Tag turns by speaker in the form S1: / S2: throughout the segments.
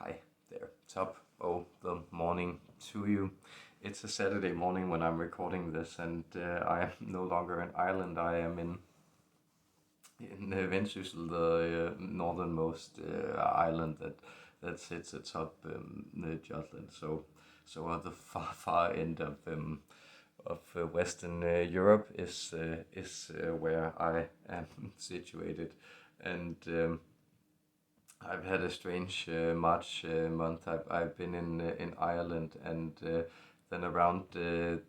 S1: Hi there, top of the morning to you. It's a Saturday morning when I'm recording this, and I am no longer in Ireland. I am in Vendsyssel, the northernmost island that sits atop Jutland. So at the far end of Western Europe is where I am situated, and I've had a strange March month. I've been in Ireland, and then around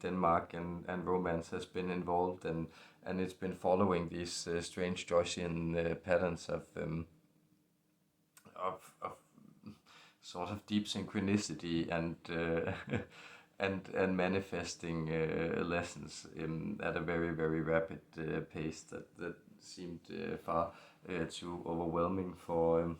S1: Denmark, and romance has been involved, and it's been following these strange Joycean patterns of sort of deep synchronicity and and manifesting lessons at a very rapid pace that seemed far too overwhelming for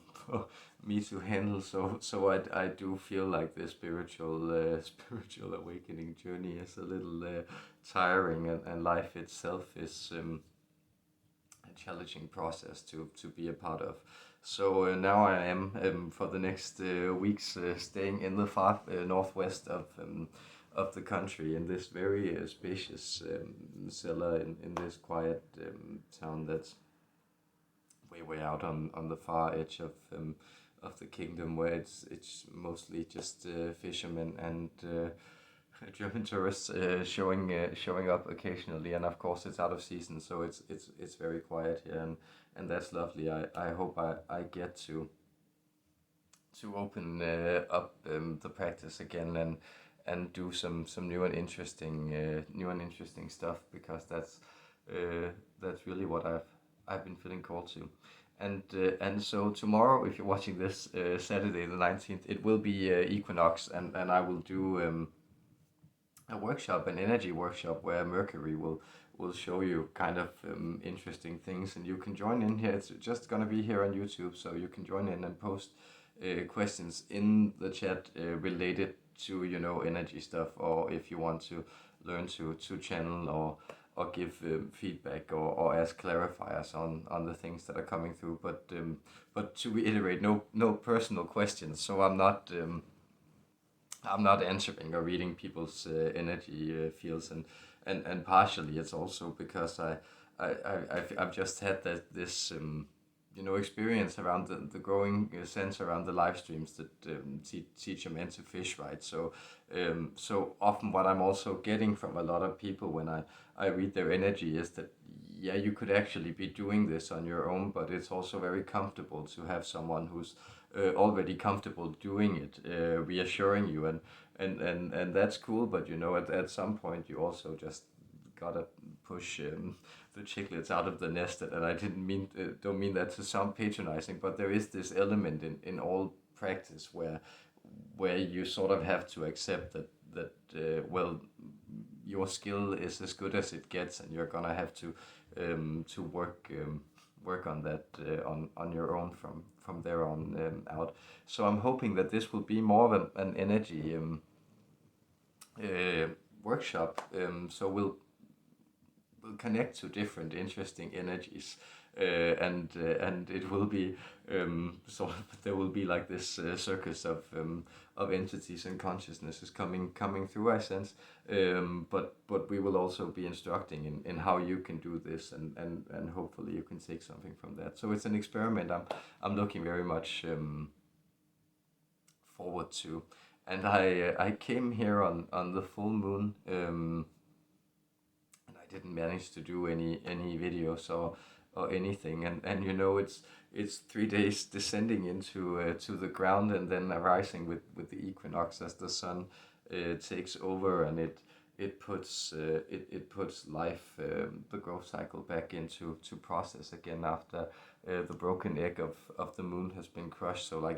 S1: me to handle. So I do feel like the spiritual spiritual awakening journey is a little tiring, and life itself is a challenging process to be a part of. So now I am for the next weeks staying in the far northwest of the country, in this very spacious cellar in this quiet town that's way out on the far edge of the kingdom, where it's mostly just fishermen and German tourists showing up occasionally, and of course it's out of season, so it's very quiet here, and that's lovely. I hope I get to open up the practice again, and do some new and interesting stuff, because that's really what I've been feeling called to. And so tomorrow, if you're watching this, Saturday the 19th, it will be equinox, and I will do a workshop, an energy workshop, where Mercury will show you kind of interesting things, and you can join in here. It's just gonna be here on YouTube, so you can join in and post questions in the chat related to energy stuff, or if you want to learn to channel, or give feedback, or ask clarifiers on the things that are coming through. But to reiterate, no personal questions. So I'm not answering or reading people's energy fields, and partially it's also because I've just had this experience around the growing sense around the live streams that teach a man to fish, right? So often what I'm also getting from a lot of people when I read their energy is that, yeah, you could actually be doing this on your own, but it's also very comfortable to have someone who's already comfortable doing it, reassuring you, and that's cool. But at some point you also just gotta push the chicklets out of the nest. And I don't mean that to sound patronizing, but there is this element in all practice where you sort of have to accept that well, your skill is as good as it gets, and you're gonna have to work on that on your own from there on out. So I'm hoping that this will be more of an energy workshop. So we'll connect to different interesting energies, and it will be sort of, there will be like this circus of entities and consciousnesses coming through, I sense. But we will also be instructing in how you can do this, and hopefully you can take something from that. So it's an experiment I'm looking very much forward to. And I came here on the full moon, and I didn't manage to do any videos or anything. And it's 3 days descending into to the ground, and then arising with the equinox as the sun takes over, and it puts life, the growth cycle, back into process again after the broken egg of the moon has been crushed. So like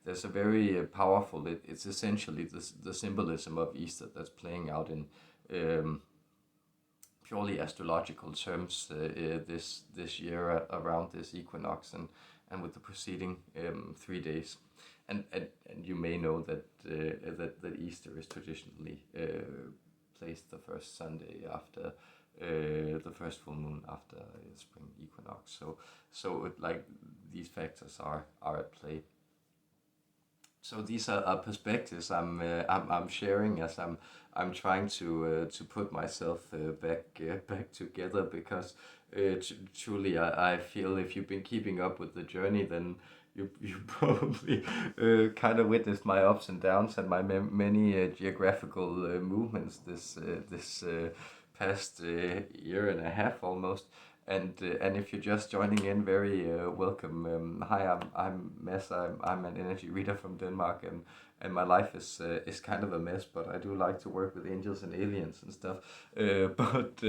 S1: there's a very powerful, it's essentially the symbolism of Easter that's playing out in purely astrological terms this year around this equinox, and with the preceding 3 days. And you may know that Easter is traditionally placed the first Sunday after the first full moon after spring equinox. So like these factors are at play. So these are perspectives I'm sharing as I'm trying to put myself back together, because truly I feel if you've been keeping up with the journey, then you probably kind of witnessed my ups and downs and my many geographical movements this past year and a half almost. And if you're just joining in, very welcome. Hi, I'm Mads. I'm an energy reader from Denmark, and my life is kind of a mess. But I do like to work with angels and aliens and stuff. But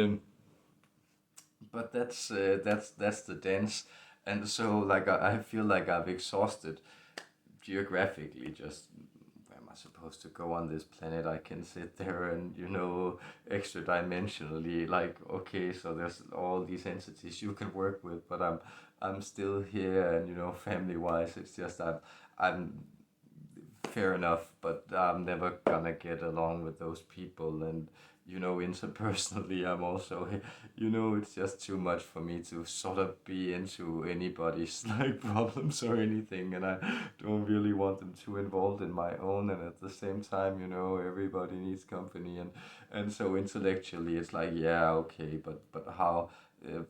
S1: that's the dance. And so like I feel like I've exhausted geographically just where am I supposed to go on this planet. I can sit there and, extra dimensionally, like, okay, so there's all these entities you can work with, but I'm still here, and family wise it's just I'm fair enough, but I'm never gonna get along with those people. And interpersonally, I'm also, it's just too much for me to sort of be into anybody's like problems or anything, and I don't really want them too involved in my own. And at the same time, everybody needs company, and so intellectually, it's like, yeah, okay, but how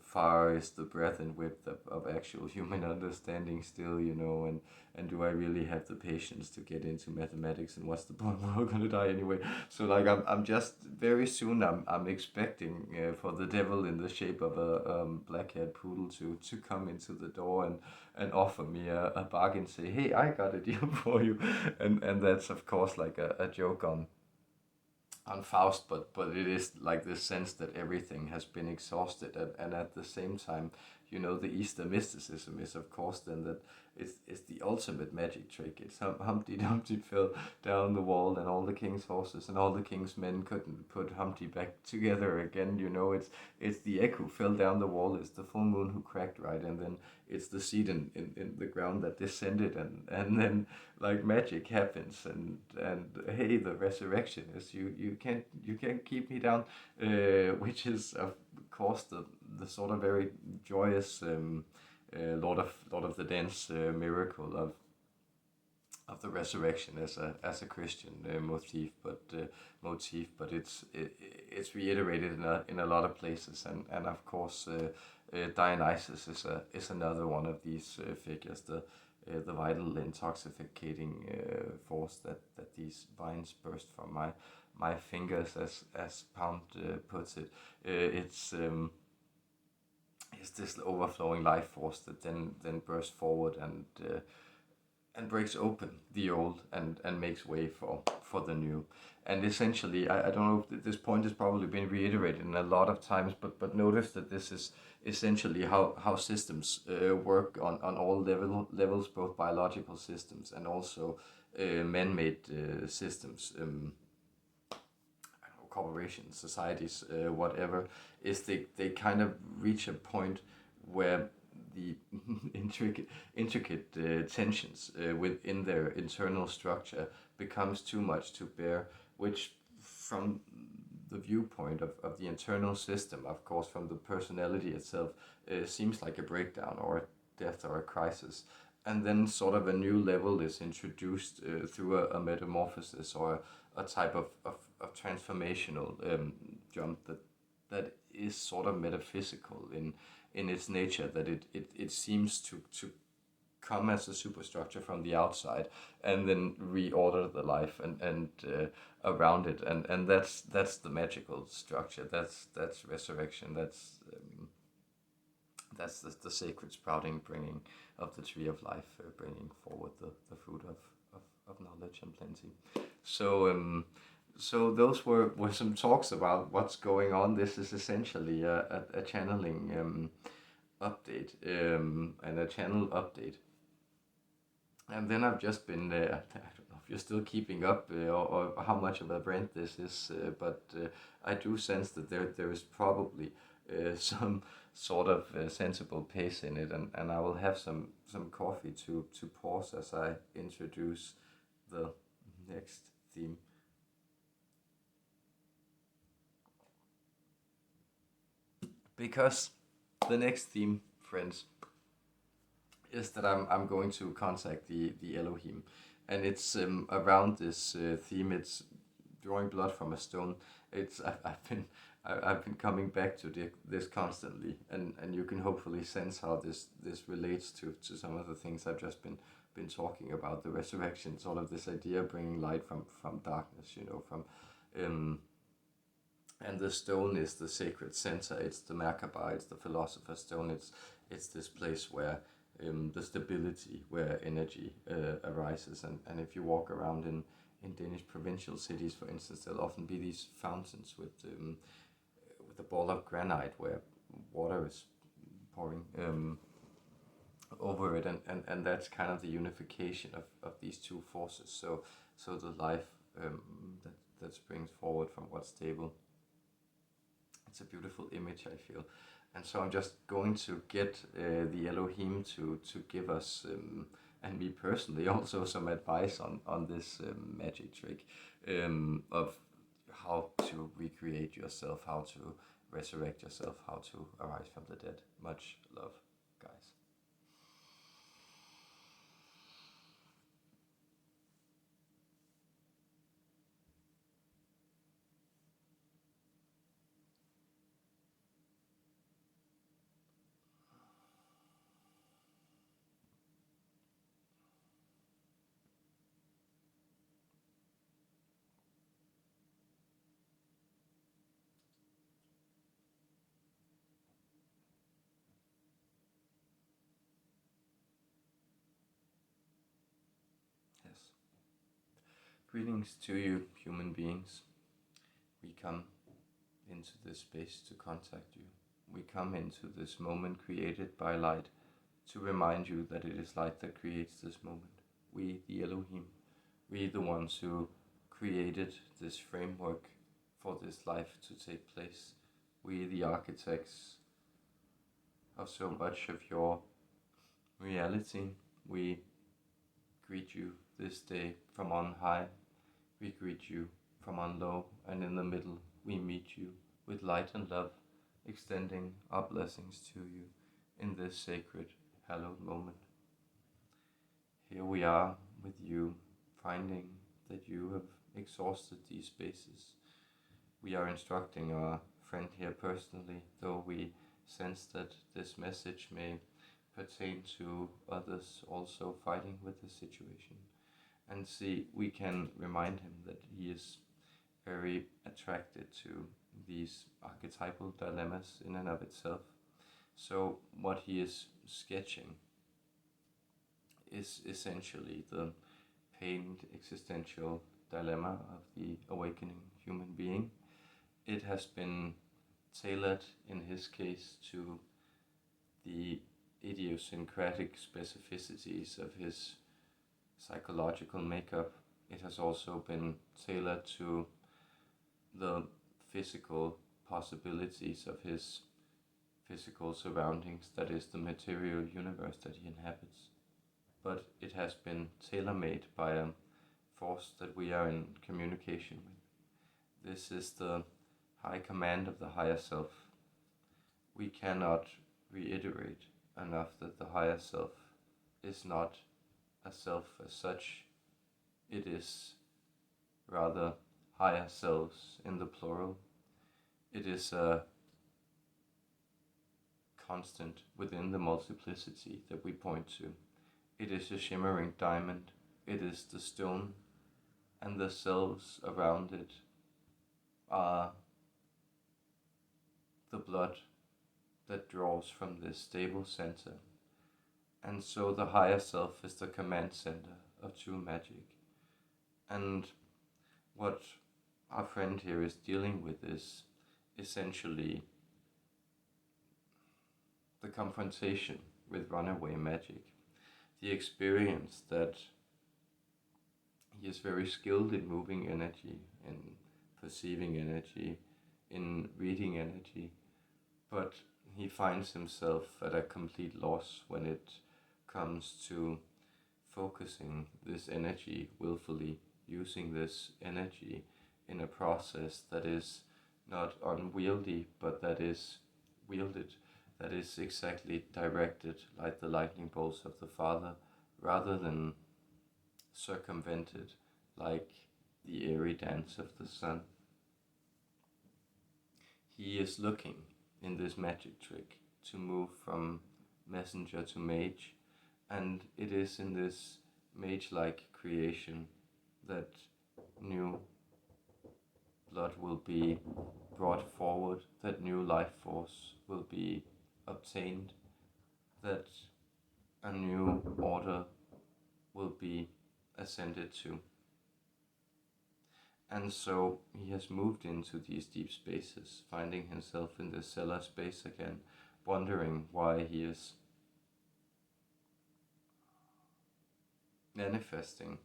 S1: far is the breadth and width of actual human understanding still, and do I really have the patience to get into mathematics, and what's the point? We're all gonna die anyway. So like I'm just very soon I'm expecting for the devil in the shape of a black-haired poodle to come into the door and offer me a bargain, say, hey, I got a deal for you, and that's of course like a joke on Faust, but it is like this sense that everything has been exhausted, and at the same time, the Easter mysticism is of course then that it's the ultimate magic trick. It's Humpty Dumpty fell down the wall, and all the king's horses and all the king's men couldn't put Humpty back together again. It's the egg who fell down the wall, it's the full moon who cracked, right, and then it's the seed in the ground that descended, and then like magic happens, and hey, the resurrection is you can't keep me down, which is of course the sort of very joyous Lord of the Dance miracle of the resurrection as a Christian motif, but it's reiterated in a lot of places, and of course Dionysus is another one of these figures, the vital intoxicating force that these vines burst from my fingers, as Pound puts it. It's this overflowing life force that then bursts forward and breaks open the old and makes way for the new. And essentially, I don't know if this point has probably been reiterated in a lot of times, but notice that this is essentially how systems work on all levels, both biological systems and also man-made systems. Corporations, societies, whatever, is they kind of reach a point where the intricate tensions within their internal structure becomes too much to bear, which from the viewpoint of the internal system, of course, from the personality itself, seems like a breakdown or a death or a crisis. And then sort of a new level is introduced through a metamorphosis or a type of transformational jump that is sort of metaphysical in its nature, that it seems to come as a superstructure from the outside and then reorder the life and around it, and that's the magical structure. That's resurrection. That's the sacred sprouting, bringing of the tree of life, bringing forward the fruit of knowledge and plenty. So those were some talks about what's going on. This is essentially a channeling update, and a channel update. And then I've just been, I don't know if you're still keeping up, or how much of a brand this is, but I do sense that there is probably some sort of sensible pace in it, and I will have some coffee to pause as I introduce the next theme. Because the next theme, friends, is that I'm going to contact the Elohim, and it's around this theme. It's drawing blood from a stone. I've been coming back to this constantly, and you can hopefully sense how this relates to some of the things I've just been talking about. The resurrection, sort of this idea of bringing light from darkness, from and the stone is the sacred center. It's the Merkaba. It's the philosopher's stone. It's this place where the stability, where energy arises. And if you walk around in Danish provincial cities, for instance, there'll often be these fountains with a ball of granite where water is pouring over it, and that's kind of the unification of these two forces. So the life that springs forward from what's stable. It's a beautiful image, I feel. And so I'm just going to get the Elohim to give us, and me personally, also some advice on this magic trick of how to recreate yourself, how to resurrect yourself, how to arise from the dead. Much love, guys. Yes. Greetings to you, human beings. We come into this space to contact you. We come into this moment created by light to remind you that it is light that creates this moment. We, the Elohim, we the ones who created this framework for this life to take place. We, the architects of so much of your reality. We greet you this day from on high. We greet you from on low, and in the middle we meet you with light and love, extending our blessings to you in this sacred, hallowed moment. Here we are with you, finding that you have exhausted these spaces. We are instructing our friend here personally, though we sense that this message may pertain to others also fighting with the situation. And see, we can remind him that he is very attracted to these archetypal dilemmas in and of itself. So what he is sketching is essentially the pained existential dilemma of the awakening human being. It has been tailored in his case to the idiosyncratic specificities of his psychological makeup. It has also been tailored to the physical possibilities of his physical surroundings, that is the material universe that he inhabits. But it has been tailor-made by a force that we are in communication with. This is the high command of the higher self. We cannot reiterate enough that the higher self is not a self as such. It is rather higher selves in the plural. It is a constant within the multiplicity that we point to. It is a shimmering diamond. It is the stone, and the selves around it are the blood that draws from this stable center. And so the higher self is the command center of true magic. And what our friend here is dealing with is essentially the confrontation with runaway magic. The experience that he is very skilled in moving energy, in perceiving energy, in reading energy, but he finds himself at a complete loss when it comes to focusing this energy willfully, using this energy in a process that is not unwieldy, but that is wielded, that is exactly directed like the lightning bolts of the Father, rather than circumvented like the airy dance of the sun. He is looking in this magic trick to move from messenger to mage, and it is in this mage-like creation that new blood will be brought forward, that new life force will be obtained, that a new order will be ascended to. And so he has moved into these deep spaces, finding himself in this cellar space again, wondering why he is manifesting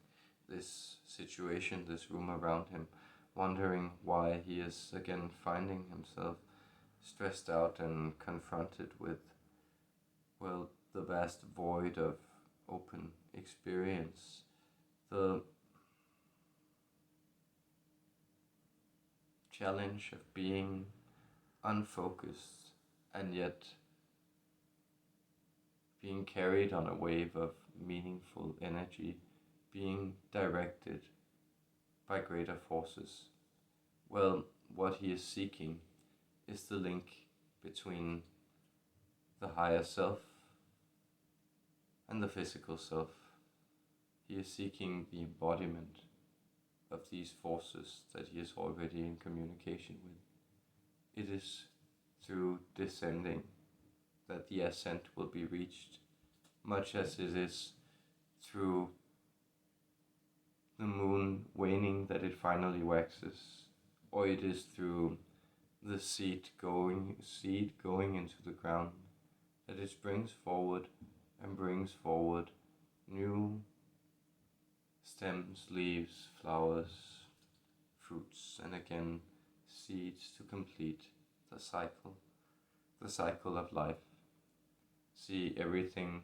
S1: this situation, this room around him, wondering why he is again finding himself stressed out and confronted with, well, the vast void of open experience, the challenge of being unfocused and yet being carried on a wave of meaningful energy, being directed by greater forces. Well, what he is seeking is the link between the higher self and the physical self. He is seeking the embodiment of these forces that he is already in communication with. It is through descending that the ascent will be reached, much as it is through the moon waning that it finally waxes, or it is through the seed going into the ground that it springs forward and brings forward new stems, leaves, flowers, fruits, and again seeds to complete the cycle of life. See, everything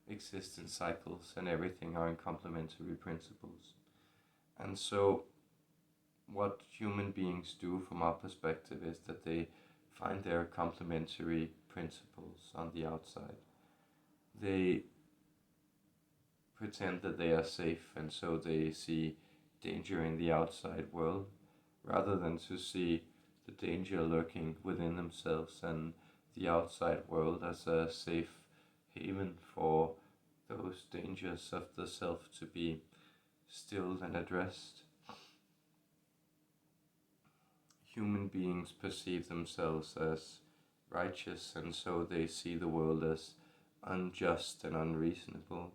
S1: exists in cycles and everything are in complementary principles. And so what human beings do from our perspective is that they find their complementary principles on the outside. They pretend that they are safe, and so they see danger in the outside world rather than to see the danger lurking within themselves and the outside world as a safe haven for those dangers of the self to be stilled and addressed. Human beings perceive themselves as righteous, and so they see the world as unjust and unreasonable.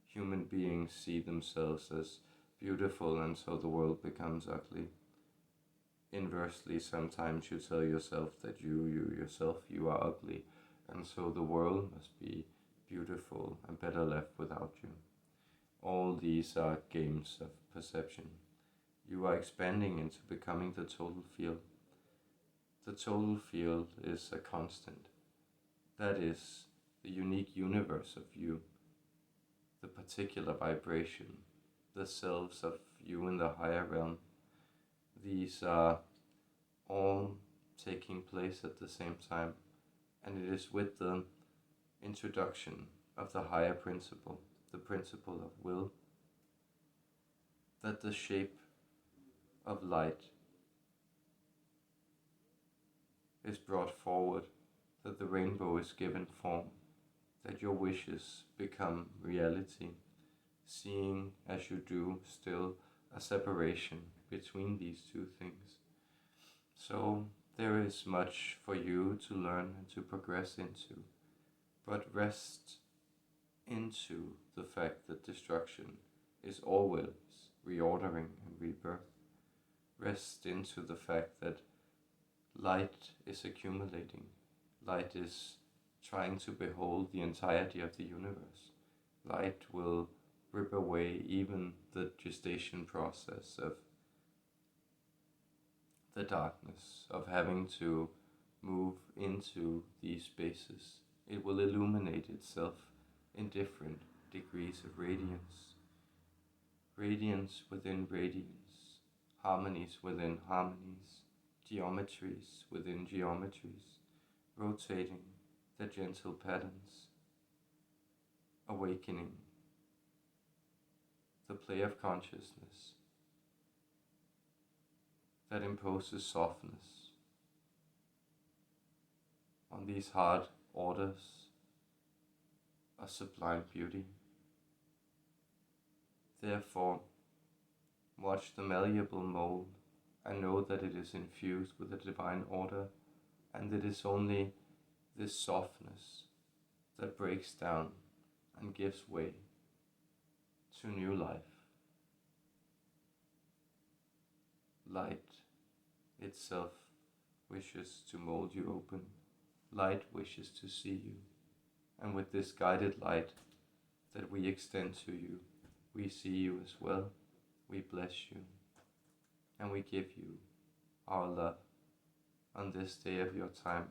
S1: Human beings see themselves as beautiful, and so the world becomes ugly. Inversely, sometimes you tell yourself that you yourself, you are ugly, and so the world must be beautiful and better left without you. All these are games of perception. You are expanding into becoming the total field. The total field is a constant. That is the unique universe of you, the particular vibration, the selves of you in the higher realm. These are all taking place at the same time, and it is with the introduction of the higher principle, the principle of will, that the shape of light is brought forward, that the rainbow is given form, that your wishes become reality, seeing as you do still a separation between these two things. So there is much for you to learn and to progress into, but rest into the fact that destruction is always reordering and rebirth. Rest into the fact that light is accumulating. Light is trying to behold the entirety of the universe. Light will rip away even the gestation process of the darkness, of having to move into these spaces. It will illuminate itself in different degrees of radiance. Radiance within radiance, harmonies within harmonies, geometries within geometries, rotating the gentle patterns, awakening the play of consciousness that imposes softness on these hard orders of sublime beauty. Therefore, watch the malleable mold and know that it is infused with a divine order, and it is only this softness that breaks down and gives way to new life. Light itself wishes to mold you open. Light wishes to see you. And with this guided light that we extend to you, we see you as well. We bless you. And we give you our love on this day of your time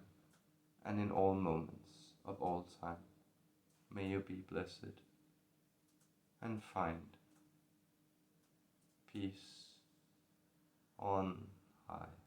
S1: and in all moments of all time. May you be blessed and find peace on high.